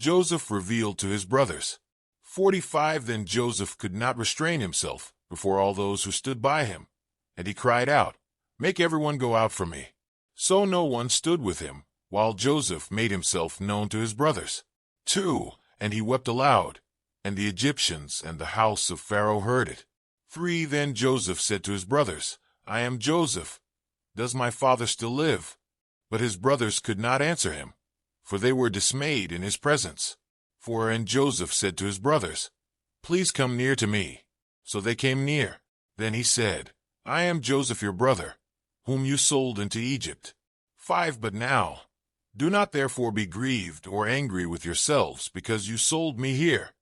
Joseph revealed to his brothers. 45 Then Joseph could not restrain himself before all those who stood by him, and he cried out, "Make everyone go out from me." So no one stood with him, while Joseph made himself known to his brothers. 2 And he wept aloud, and the Egyptians and the house of Pharaoh heard it. 3 Then Joseph said to his brothers, "I am Joseph. Does my father still live?" But his brothers could not answer him, for they were dismayed in his presence. 4 And Joseph said to his brothers, "Please come near to me." So they came near. Then he said, "I am Joseph your brother, whom you sold into Egypt." 5 But now, do not therefore be grieved or angry with yourselves because you sold me here,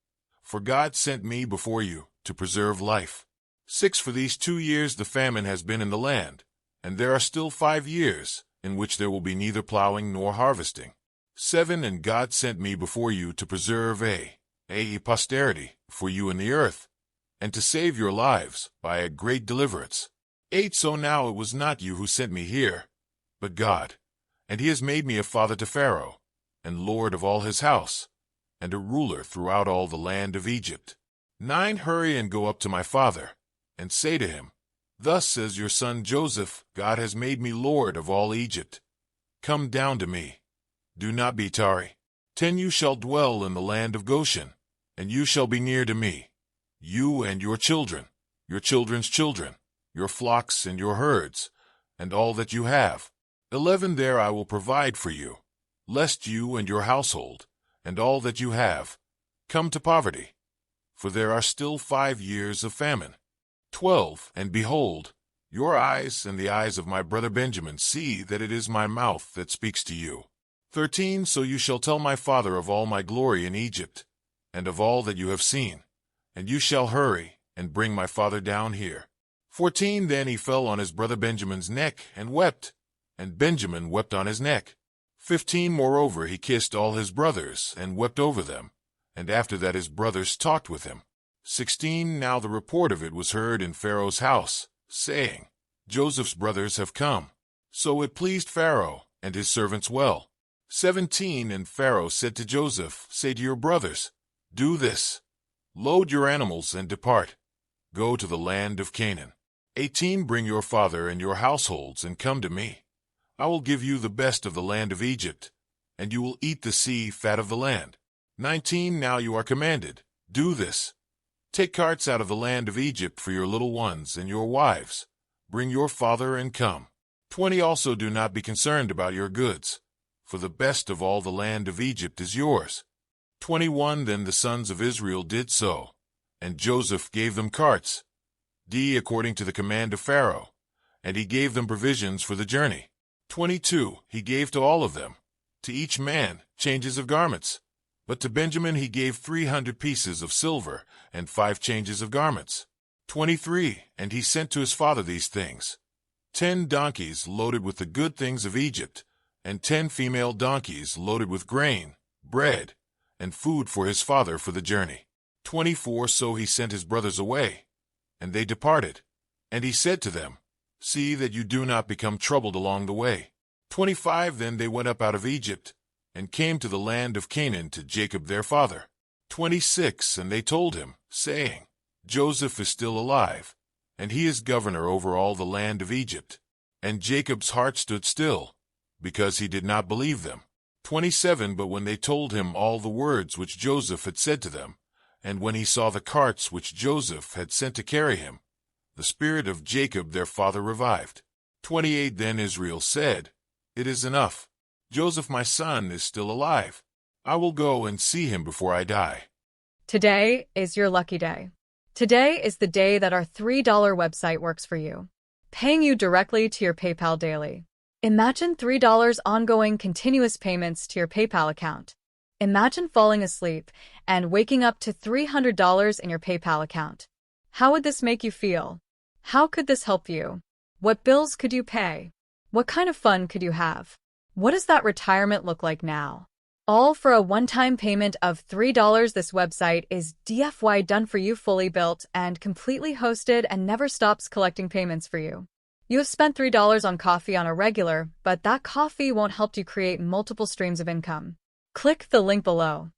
for God sent me before you to preserve life. 6 For these 2 years the famine has been in the land, and there are still 5 years in which there will be neither plowing nor harvesting. 7 And God sent me before you to preserve a posterity for you in the earth, and to save your lives by a great deliverance. 8 So now it was not you who sent me here, but God, and he has made me a father to Pharaoh, and lord of all his house, and a ruler throughout all the land of Egypt. 9 Hurry and go up to my father, and say to him, "Thus says your son Joseph, God has made me lord of all Egypt. Come down to me. Do not be tarry. 10 You shall dwell in the land of Goshen, and you shall be near to me, you and your children, your children's children, your flocks and your herds, and all that you have. 11 There I will provide for you, lest you and your household, and all that you have, come to poverty, for there are still 5 years of famine. 12 And behold, your eyes and the eyes of my brother Benjamin see that it is my mouth that speaks to you. 13 So you shall tell my father of all my glory in Egypt, and of all that you have seen, and you shall hurry and bring my father down here. 14 Then he fell on his brother Benjamin's neck and wept, and Benjamin wept on his neck. 15 Moreover he kissed all his brothers and wept over them, and after that his brothers talked with him. 16 Now the report of it was heard in Pharaoh's house, saying, "Joseph's brothers have come." So it pleased Pharaoh and his servants well. 17 And Pharaoh said to Joseph, "Say to your brothers, do this: load your animals and depart. Go to the land of Canaan. 18 Bring your father and your households and come to me. I will give you the best of the land of Egypt, and you will eat the sea fat of the land. 19 Now you are commanded, do this: take carts out of the land of Egypt for your little ones and your wives. Bring your father and come. 20 Also do not be concerned about your goods, for the best of all the land of Egypt is yours. 21 Then the sons of Israel did so, and Joseph gave them carts, according to the command of Pharaoh, and he gave them provisions for the journey. 22 He gave to all of them, to each man, changes of garments. But to Benjamin he gave 300 pieces of silver and 5 changes of garments. 23 And he sent to his father these things: 10 donkeys loaded with the good things of Egypt, and 10 female donkeys loaded with grain, bread, and food for his father for the journey. 24 So he sent his brothers away, and they departed. And he said to them, "See that you do not become troubled along the way." 25 Then they went up out of Egypt, and came to the land of Canaan to Jacob their father. 26 And they told him, saying, "Joseph is still alive, and he is governor over all the land of Egypt." And Jacob's heart stood still, because he did not believe them. 27 But when they told him all the words which Joseph had said to them, and when he saw the carts which Joseph had sent to carry him, the spirit of Jacob their father revived. 28 Then Israel said, "It is enough. Joseph my son is still alive. I will go and see him before I die." Today is your lucky day. Today is the day that our $3 website works for you, paying you directly to your PayPal daily. Imagine $3 ongoing continuous payments to your PayPal account. Imagine falling asleep and waking up to $300 in your PayPal account. How would this make you feel? How could this help you? What bills could you pay? What kind of fun could you have? What does that retirement look like now? All for a one-time payment of $3. This website is DFY done for you, fully built and completely hosted, and never stops collecting payments for you. You have spent $3 on coffee on a regular, but that coffee won't help you create multiple streams of income. Click the link below.